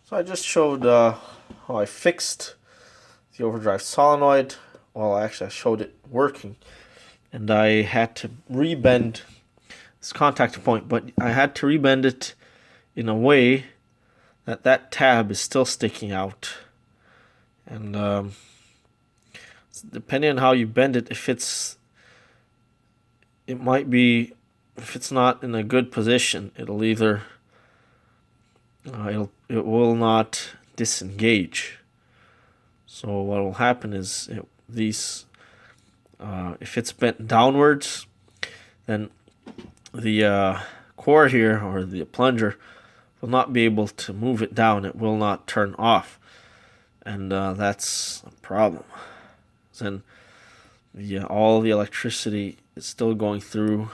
So I just showed how I fixed the overdrive solenoid. Well, actually, I showed it working, and I had to rebend this contact point, but I had to rebend it in a way that that tab is still sticking out. And depending on how you bend it, if it might be, if it's not in a good position, it'll either it will not disengage. So what will happen is if it's bent downwards, then the core here, or the plunger, will not be able to move it down. It will not turn off, and that's a problem. Then all the electricity is still going through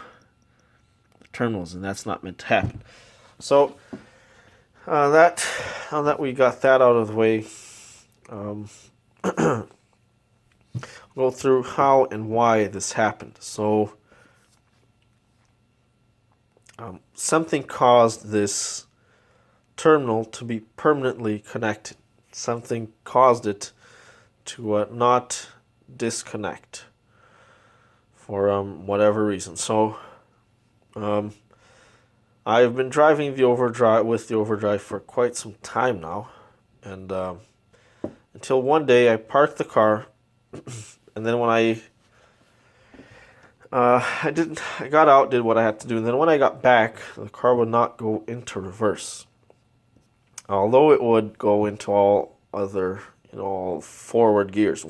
the terminals, and that's not meant to happen. So now that we got that out of the way, go through how and why this happened. So something caused this terminal to be permanently connected. Something caused it to not disconnect for whatever reason. So I've been driving the overdrive for quite some time now, and until one day I parked the car, and then when I got out, did what I had to do, and then when I got back, the car would not go into reverse. Although it would go into all other, all forward gears,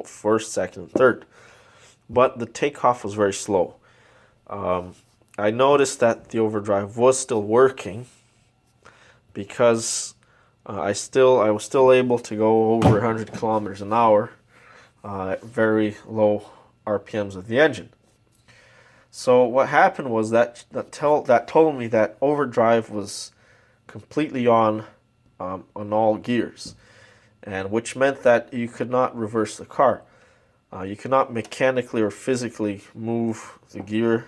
first, second, and third, but the takeoff was very slow. I noticed that the overdrive was still working because I was still able to go over 100 kilometers an hour at very low RPMs of the engine. So what happened was that told me that overdrive was completely on all gears, and which meant that you could not reverse the car. You could not mechanically or physically move the gear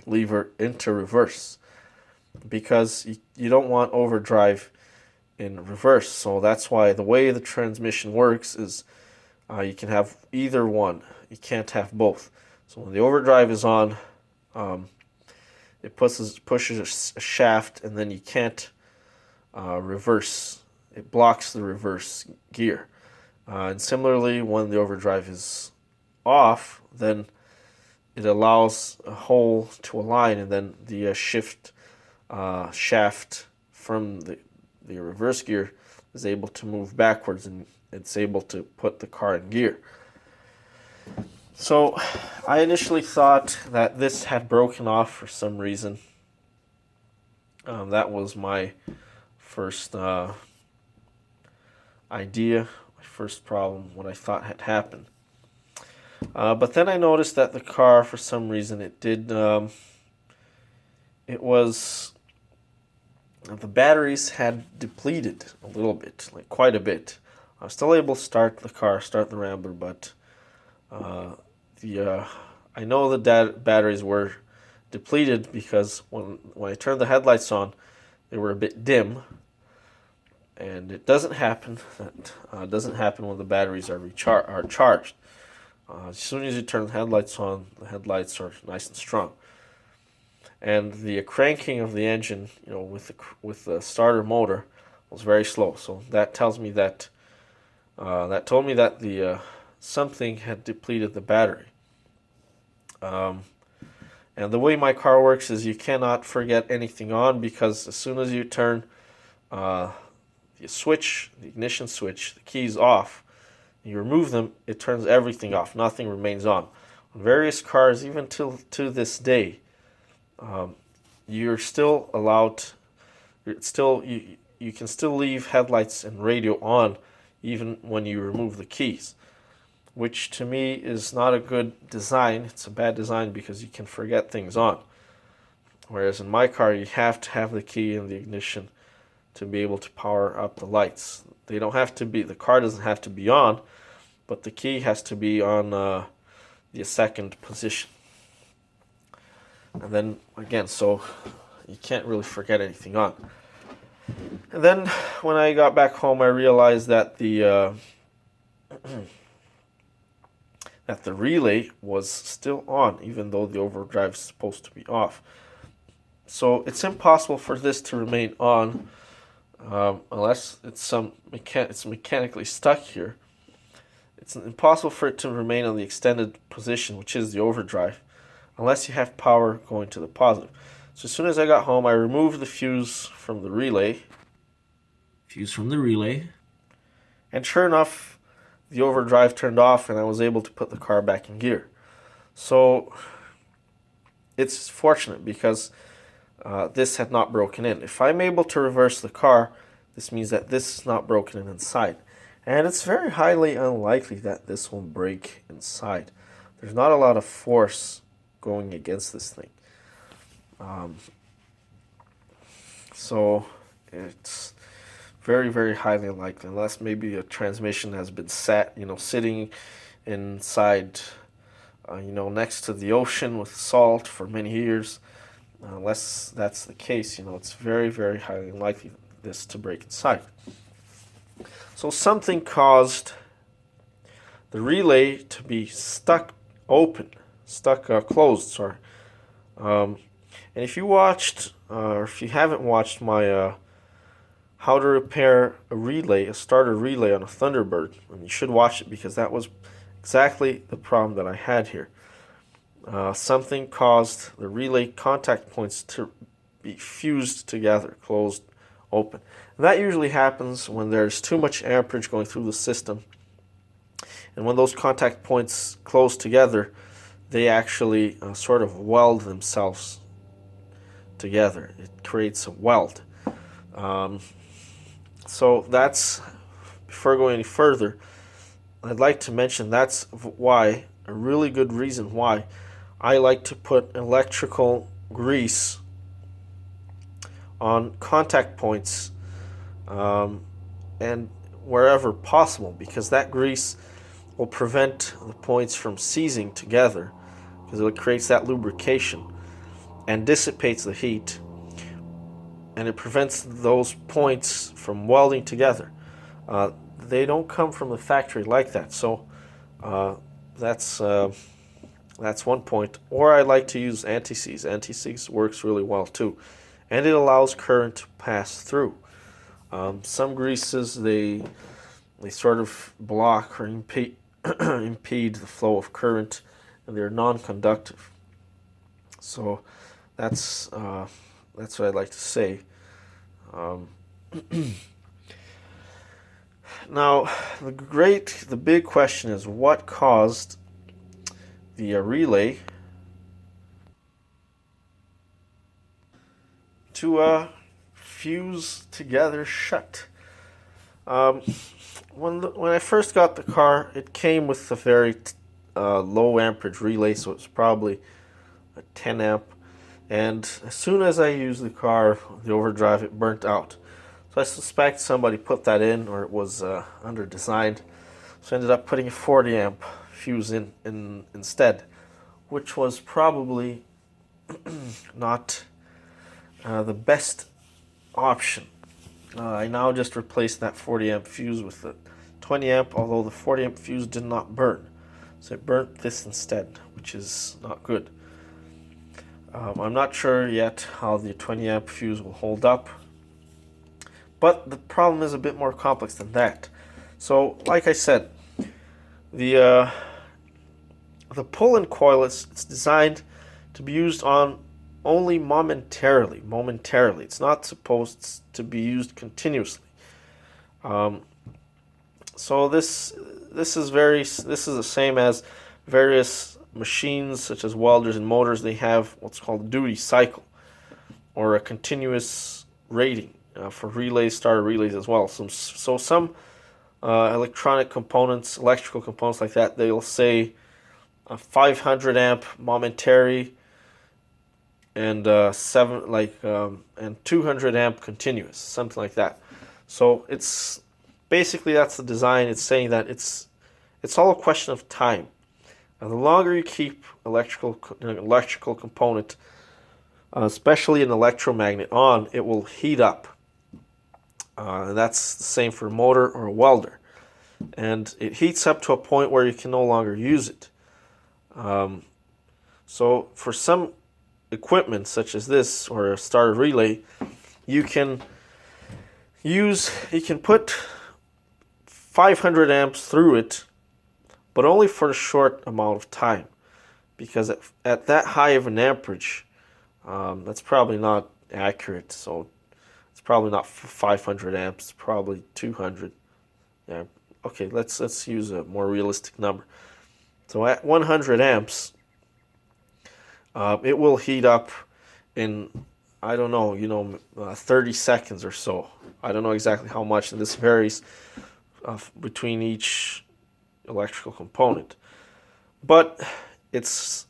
lever into reverse, because you don't want overdrive in reverse. So that's why the way the transmission works is you can have either one. You can't have both. So when the overdrive is on, it pushes a shaft, and then you can't reverse. It blocks the reverse gear. And similarly, when the overdrive is off, then it allows a hole to align, and then the shift shaft from the reverse gear is able to move backwards, and it's able to put the car in gear. So I initially thought that this had broken off for some reason. That was my first idea, my first problem, what I thought had happened. But then I noticed that the car, for some reason, the batteries had depleted a little bit, like quite a bit. I was still able to start the Rambler, but I know the batteries were depleted because when I turned the headlights on, they were a bit dim, and it doesn't happen. That doesn't happen when the batteries are charged. As soon as you turn the headlights on, the headlights are nice and strong. And the cranking of the engine, with the starter motor, was very slow. So that tells me that told me that the something had depleted the battery. And the way my car works is you cannot forget anything on, because as soon as you turn the ignition switch, the keys off, you remove them, it turns everything off. Nothing remains on. On various cars, even to this day, you're still allowed. You can still leave headlights and radio on, even when you remove the keys, which to me is not a good design. It's a bad design because you can forget things on. Whereas in my car, you have to have the key in the ignition to be able to power up the lights. They don't have to be. The car doesn't have to be on, but the key has to be on the second position. And then again, so you can't really forget anything on. And then when I got back home, I realized that the that the relay was still on, even though the overdrive is supposed to be off. So it's impossible for this to remain on unless it's mechanically stuck here. It's impossible for it to remain on the extended position, which is the overdrive, unless you have power going to the positive. So as soon as I got home, I removed the fuse from the relay. And sure enough, the overdrive turned off and I was able to put the car back in gear. So it's fortunate because this had not broken in. If I'm able to reverse the car, this means that this is not broken in inside. And it's very highly unlikely that this will break inside. There's not a lot of force going against this thing. So it's very, very highly unlikely, unless maybe a transmission has been sitting inside, next to the ocean with salt for many years. Unless that's the case, it's very, very highly unlikely this to break inside. So something caused the relay to be closed, sorry. And if you watched, or if you haven't watched my how to repair a starter relay on a Thunderbird, and you should watch it because that was exactly the problem that I had here. Something caused the relay contact points to be fused together, closed, open. And that usually happens when there's too much amperage going through the system. And when those contact points close together, they actually sort of weld themselves together. It creates a weld. So that's, before going any further, I'd like to mention that's why, a really good reason why, I like to put electrical grease on contact points and wherever possible, because that grease will prevent the points from seizing together, because it creates that lubrication and dissipates the heat, and it prevents those points from welding together. They don't come from the factory like that, so that's one point. Or I like to use anti-seize. Anti-seize works really well too, and it allows current to pass through. Some greases, they sort of block or impede the flow of current, and they're non-conductive. So that's what I'd like to say. Now, the big question is, what caused the relay to fuse together shut? When I first got the car, it came with a very low amperage relay, so it's probably a 10 amp. And as soon as I used the car, the overdrive, it burnt out. So I suspect somebody put that in, or it was under-designed. So I ended up putting a 40 amp fuse in instead, which was probably not the best option. I now just replaced that 40 amp fuse with the 20 amp, although the 40 amp fuse did not burn. So it burnt this instead, which is not good. I'm not sure yet how the 20 amp fuse will hold up, but the problem is a bit more complex than that. So, like I said, the pull-in coil it's designed to be used on only momentarily. It's not supposed to be used continuously. So this is the same as various machines such as welders and motors. They have what's called a duty cycle, or a continuous rating for starter relays as well. So some electrical components like that, they'll say a 500 amp momentary and and 200 amp continuous, something like that. So it's basically, that's the design. It's saying that it's all a question of time. And the longer you keep an electrical component, especially an electromagnet, on, it will heat up. And that's the same for a motor or a welder. And it heats up to a point where you can no longer use it. So for some equipment such as this or a starter relay, you can put 500 amps through it, but only for a short amount of time, because at that high of an amperage, that's probably not accurate. So it's probably not 500 amps, it's probably 200. Yeah, okay, let's use a more realistic number. So at 100 amps, it will heat up in, I don't know, 30 seconds or so. I don't know exactly how much, and this varies between each electrical component. But it's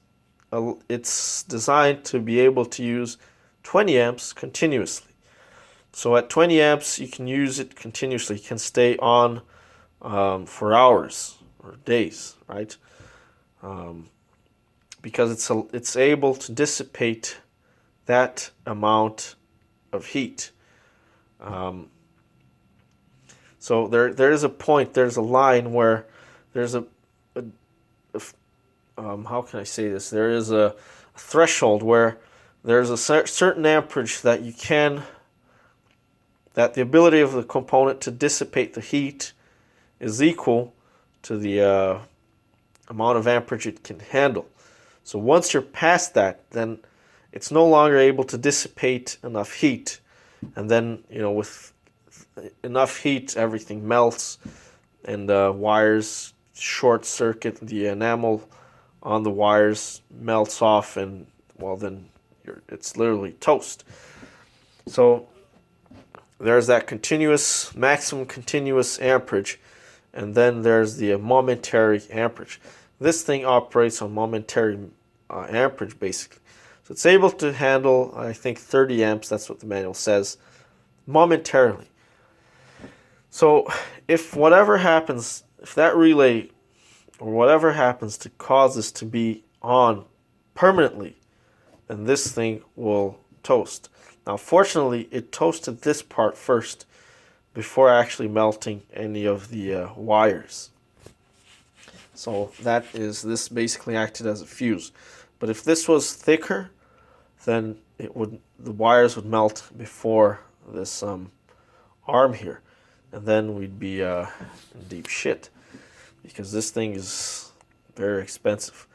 designed to be able to use 20 amps continuously. So at 20 amps, you can use it continuously. You can stay on for hours or days, right? Because it's able to dissipate that amount of heat. So there is a point, there's a line where there's how can I say this? There is a threshold where there's a certain amperage that the ability of the component to dissipate the heat is equal to the amount of amperage it can handle. So once you're past that, then it's no longer able to dissipate enough heat. And then, with enough heat, everything melts and wires short circuit, the enamel on the wires melts off, and well, then it's literally toast. So there's that maximum continuous amperage, and then there's the momentary amperage. This thing operates on momentary amperage, basically. So it's able to handle, I think, 30 amps, that's what the manual says, momentarily. So if that relay or whatever happens to cause this to be on permanently, then this thing will toast. Now, fortunately, it toasted this part first before actually melting any of the wires. So this basically acted as a fuse. But if this was thicker, then the wires would melt before this arm here, and then we'd be in deep shit, because this thing is very expensive.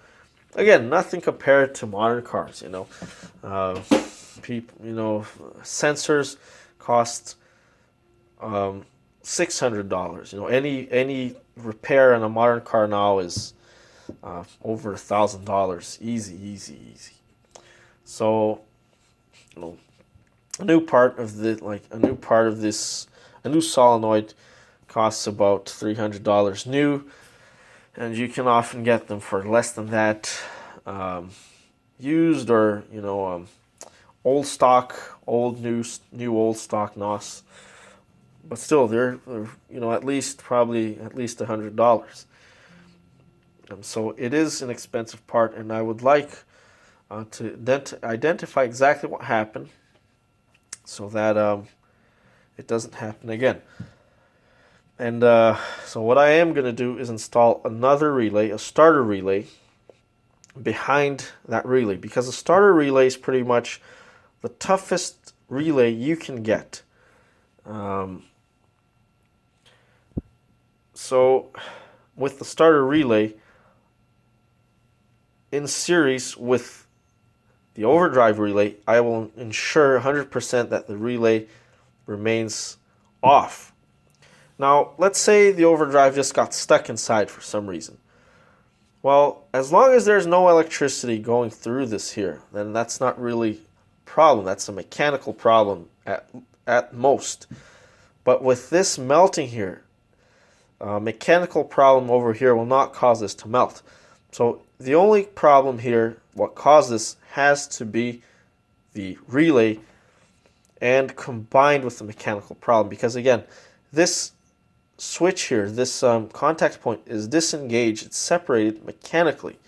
Again, nothing compared to modern cars. Sensors cost $600. Any repair on a modern car now is over $1,000, easy. So, a new solenoid costs about $300 new, and you can often get them for less than that, used or old stock, new old stock NOS. But still, they're at least $100. So it is an expensive part, and I would like to identify exactly what happened, so that it doesn't happen again. And so what I am going to do is install another relay, a starter relay, behind that relay, because a starter relay is pretty much the toughest relay you can get. So with the starter relay, in series with the overdrive relay, I will ensure 100% that the relay remains off. Now, let's say the overdrive just got stuck inside for some reason. Well, as long as there's no electricity going through this here, then that's not really a problem. That's a mechanical problem at most. But with this melting here, mechanical problem over here will not cause this to melt. So the only problem here, what caused this, has to be the relay and combined with the mechanical problem. Because again, this switch here, this contact point is disengaged, it's separated mechanically.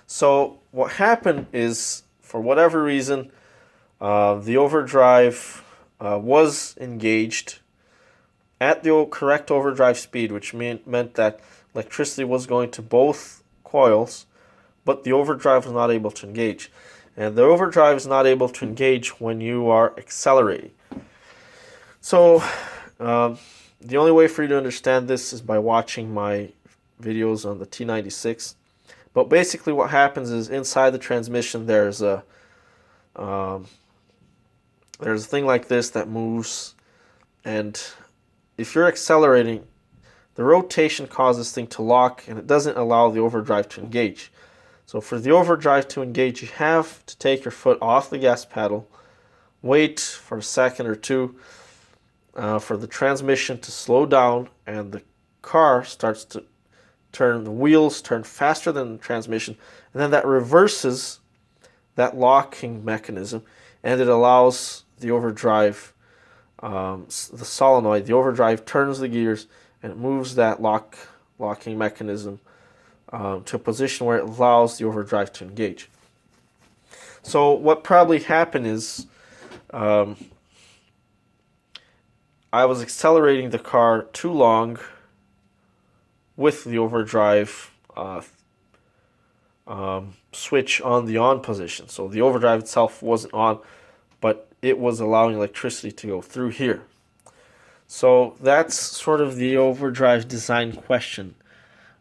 So what happened is, for whatever reason, the overdrive was engaged at the correct overdrive speed, which meant that electricity was going to both coils, but the overdrive was not able to engage. And the overdrive is not able to engage when you are accelerating. So the only way for you to understand this is by watching my videos on the T96. But basically what happens is inside the transmission there's a thing like this that moves, and if you're accelerating, the rotation causes this thing to lock, and it doesn't allow the overdrive to engage. So for the overdrive to engage, you have to take your foot off the gas pedal, wait for a second or two for the transmission to slow down, and the car starts to turn, the wheels turn faster than the transmission, and then that reverses that locking mechanism, and it allows the overdrive, the solenoid, the overdrive turns the gears, and it moves that locking mechanism to a position where it allows the overdrive to engage. So what probably happened is I was accelerating the car too long with the overdrive switch on the on position. So the overdrive itself wasn't on, but it was allowing electricity to go through here. So that's sort of the overdrive design question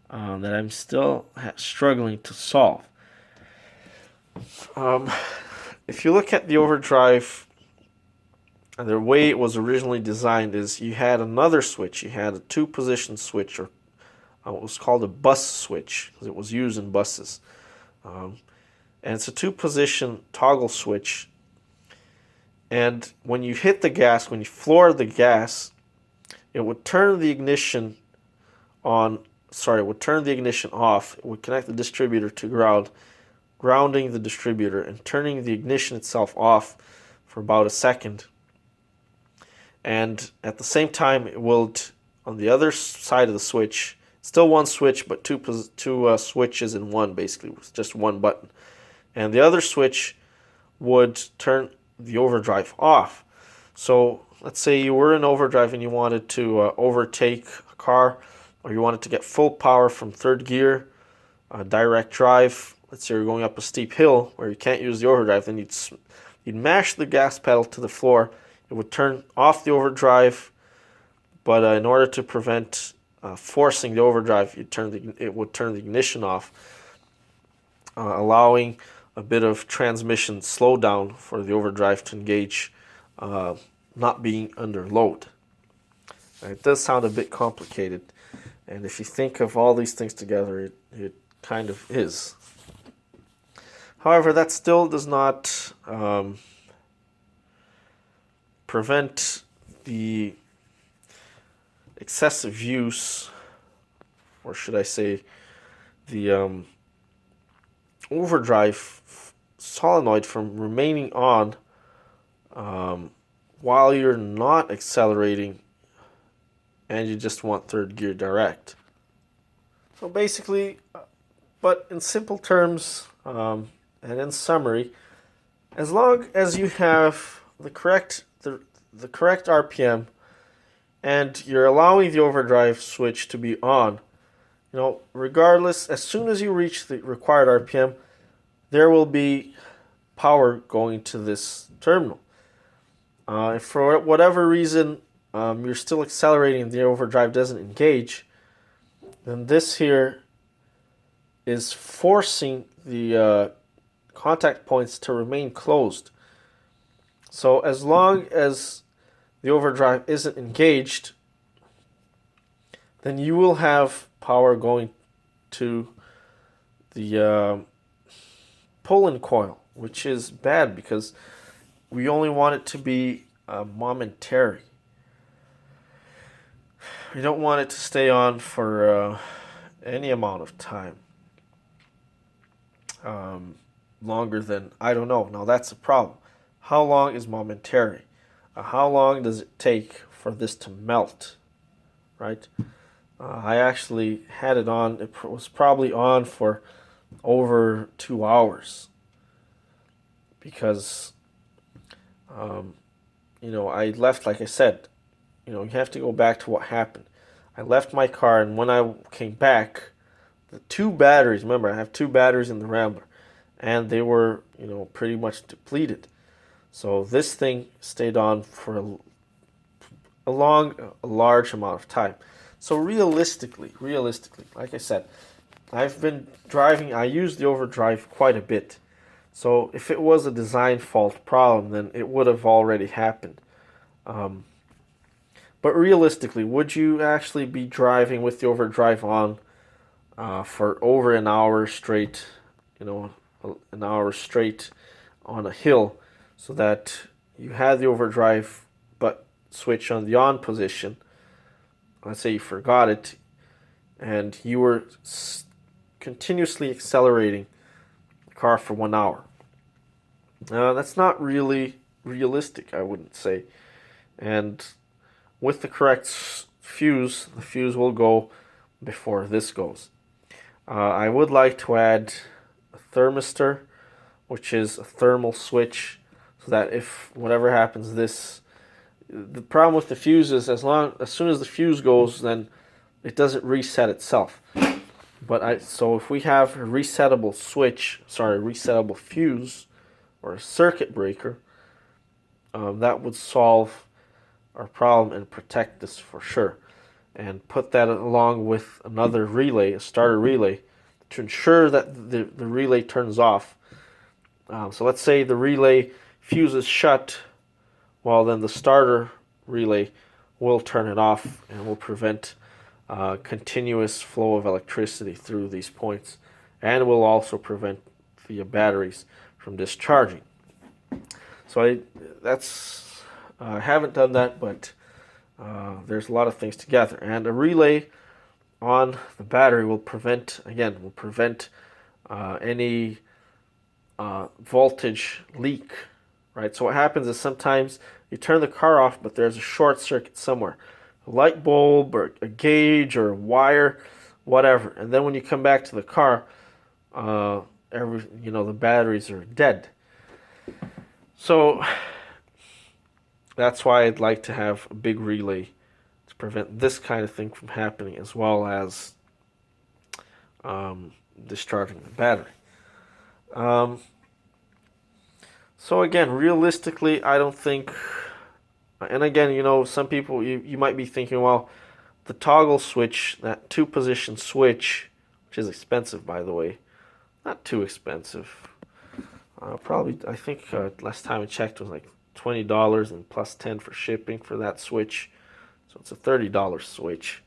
that I'm still struggling to solve. If you look at the overdrive, the way it was originally designed is you had another switch. You had a two-position switch, or what was called a bus switch, because it was used in buses. And it's a two-position toggle switch. And when you hit the gas, when you floor the gas, it would turn the ignition on. Sorry, it would turn the ignition off. It would connect the distributor to ground, grounding the distributor and turning the ignition itself off for about a second. And at the same time, it will, on the other side of the switch, still one switch, but two switches in one, basically, with just one button. And the other switch would turn the overdrive off. So let's say you were in overdrive and you wanted to overtake a car, or you wanted to get full power from third gear, direct drive. Let's say you're going up a steep hill where you can't use the overdrive, then you'd mash the gas pedal to the floor. It would turn off the overdrive, but in order to prevent forcing the overdrive, it would turn the ignition off, allowing a bit of transmission slowdown for the overdrive to engage, not being under load. It does sound a bit complicated, and if you think of all these things together, it kind of is. However, that still does not prevent the excessive use, or should I say the overdrive solenoid from remaining on while you're not accelerating and you just want third gear direct. So basically, but in simple terms and in summary, as long as you have the correct RPM and you're allowing the overdrive switch to be on, regardless, as soon as you reach the required RPM, there will be power going to this terminal. If for whatever reason you're still accelerating and the overdrive doesn't engage, then this here is forcing the contact points to remain closed. So as long as the overdrive isn't engaged, then you will have power going to the pull-in coil, which is bad because we only want it to be momentary. We don't want it to stay on for any amount of time. Longer than, I don't know. Now that's a problem. How long is momentary? How long does it take for this to melt? Right? I actually had it on. It was probably on for over 2 hours because I left, like I said, you have to go back to what happened. I left my car, and when I came back, the two batteries, remember, I have two batteries in the Rambler, and they were, pretty much depleted. So this thing stayed on for a large amount of time. So realistically, like I said, I've been driving, I use the overdrive quite a bit. So if it was a design fault problem, then it would have already happened. Um, but realistically, would you actually be driving with the overdrive on for over an hour straight, an hour straight on a hill, so that you had the overdrive but switch on the on position? Let's say you forgot it, and you were continuously accelerating the car for 1 hour. That's not really realistic, I wouldn't say. And with the correct fuse, the fuse will go before this goes. I would like to add a thermistor, which is a thermal switch, so that if whatever happens, the problem with the fuse is as soon as the fuse goes, then it doesn't reset itself. So if we have a resettable fuse or a circuit breaker, that would solve our problem and protect this for sure. And put that along with another relay, a starter relay, to ensure that the relay turns off. So let's say the relay fuse is shut, well then the starter relay will turn it off and will prevent continuous flow of electricity through these points, and will also prevent the batteries from discharging. So I haven't done that, but there's a lot of things together, and a relay on the battery will prevent any voltage leak, right? So what happens is sometimes you turn the car off, but there's a short circuit somewhere, a light bulb or a gauge or a wire, whatever. And then when you come back to the car, the batteries are dead. So that's why I'd like to have a big relay to prevent this kind of thing from happening, as well as discharging the battery. So again, realistically, I don't think, and again, some people, you might be thinking, well, the toggle switch, that two-position switch, which is expensive, by the way, not too expensive. Probably, I think last time I checked it was like $20 and plus 10 for shipping for that switch. So it's a $30 switch.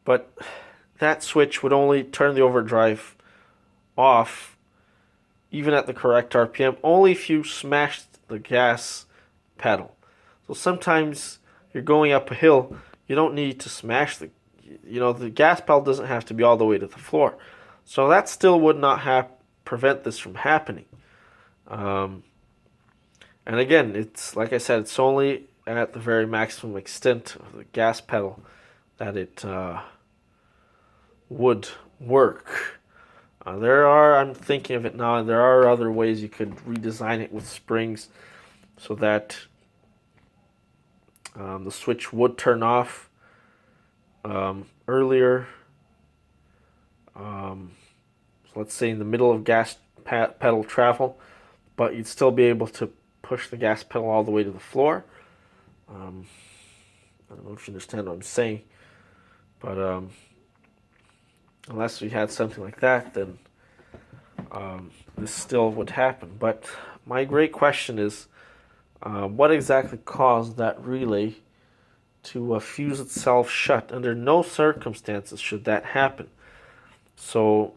But that switch would only turn the overdrive off, even at the correct RPM, only if you smashed the gas pedal. So sometimes you're going up a hill, you don't need to smash the gas pedal doesn't have to be all the way to the floor. So that still would not prevent this from happening. And again, it's like I said, it's only at the very maximum extent of the gas pedal that it would work. I'm thinking of it now, and there are other ways you could redesign it with springs so that the switch would turn off earlier. So let's say in the middle of gas pedal travel, but you'd still be able to push the gas pedal all the way to the floor. I don't know if you understand what I'm saying, but unless we had something like that, then this still would happen. But my great question is, what exactly caused that relay to fuse itself shut? Under no circumstances should that happen. So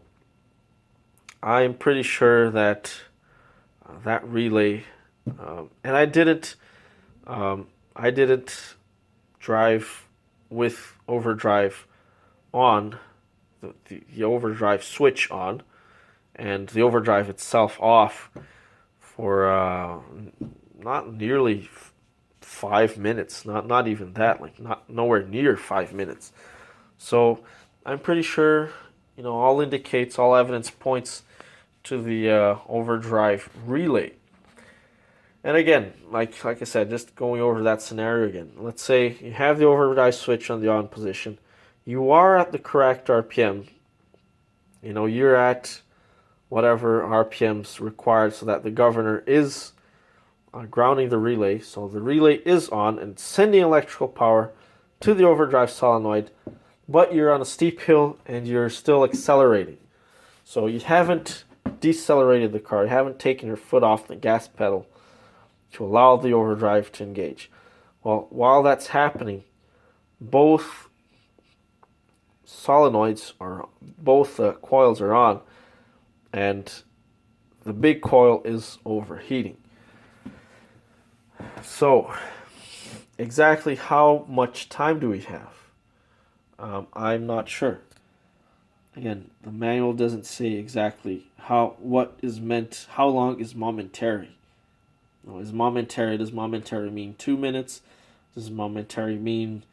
I'm pretty sure that that relay, and I didn't drive with overdrive on, the overdrive switch on, and the overdrive itself off for not nearly 5 minutes, not even that, like nowhere near 5 minutes. So I'm pretty sure, all evidence points to the overdrive relay. And again, like I said, just going over that scenario again. Let's say you have the overdrive switch on the on position. You are at the correct RPM. You know, you're at whatever RPMs required so that the governor is grounding the relay. So the relay is on and sending electrical power to the overdrive solenoid, but you're on a steep hill and you're still accelerating. So you haven't decelerated the car. You haven't taken your foot off the gas pedal to allow the overdrive to engage. Well, while that's happening, both coils are on, and the big coil is overheating. So, exactly how much time do we have? I'm not sure. Again, the manual doesn't say exactly what is meant. How long is momentary? Does momentary mean 2 minutes? Does momentary mean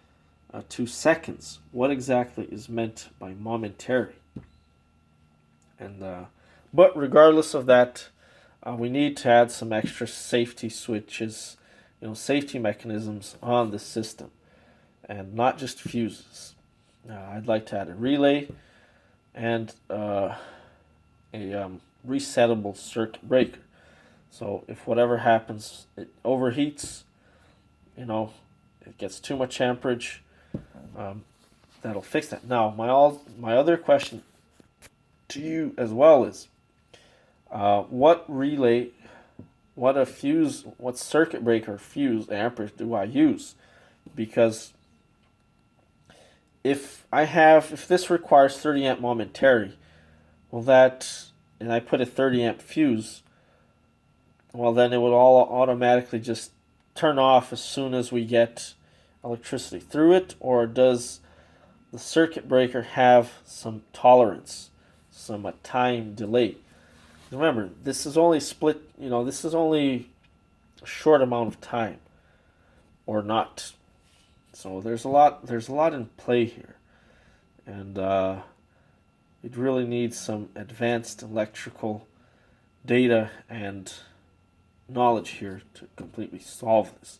2 seconds? What exactly is meant by momentary? And but regardless of that, we need to add some extra safety switches, safety mechanisms on the system, and not just fuses. I'd like to add a relay and a resettable circuit breaker. So if whatever happens, it overheats, it gets too much amperage, that'll fix that. Now, my other question to you as well is, what relay, what circuit breaker fuse amperage do I use? Because if this requires 30 amp momentary, and I put a 30 amp fuse, well, then it would all automatically just turn off as soon as we get electricity through it, or does the circuit breaker have some tolerance, some time delay? Remember, this is only this is only a short amount of time, or not. So there's a lot in play here, and it really needs some advanced electrical data and knowledge here to completely solve this.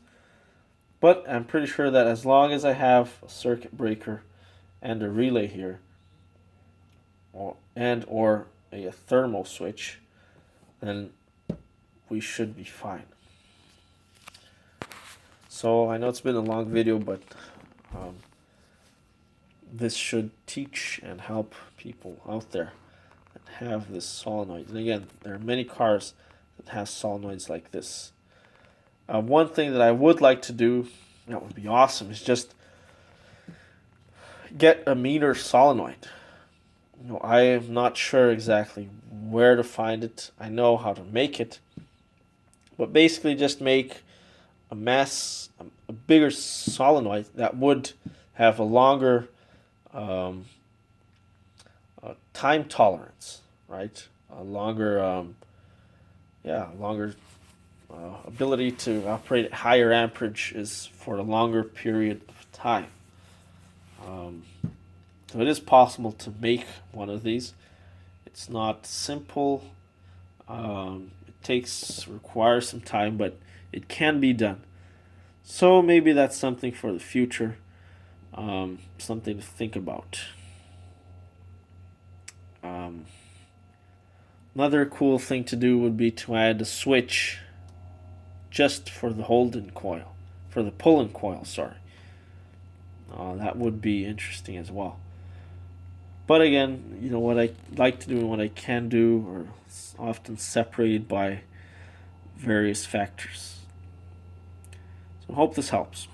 But I'm pretty sure that as long as I have a circuit breaker and a relay here, or a thermal switch, then we should be fine. So I know it's been a long video, but this should teach and help people out there that have this solenoid. And again, there are many cars that have solenoids like this. One thing that I would like to do, that would be awesome, is just get a meter solenoid. I am not sure exactly where to find it. I know how to make it, but basically just make a bigger solenoid that would have a longer time tolerance, right? A longer, ability to operate at higher amperage is for a longer period of time. So it is possible to make one of these. It's not simple. It requires some time, but it can be done. So maybe that's something for the future, something to think about. Another cool thing to do would be to add a switch just for the pull-in coil, sorry. That would be interesting as well. But again, what I like to do and what I can do are often separated by various factors. So I hope this helps.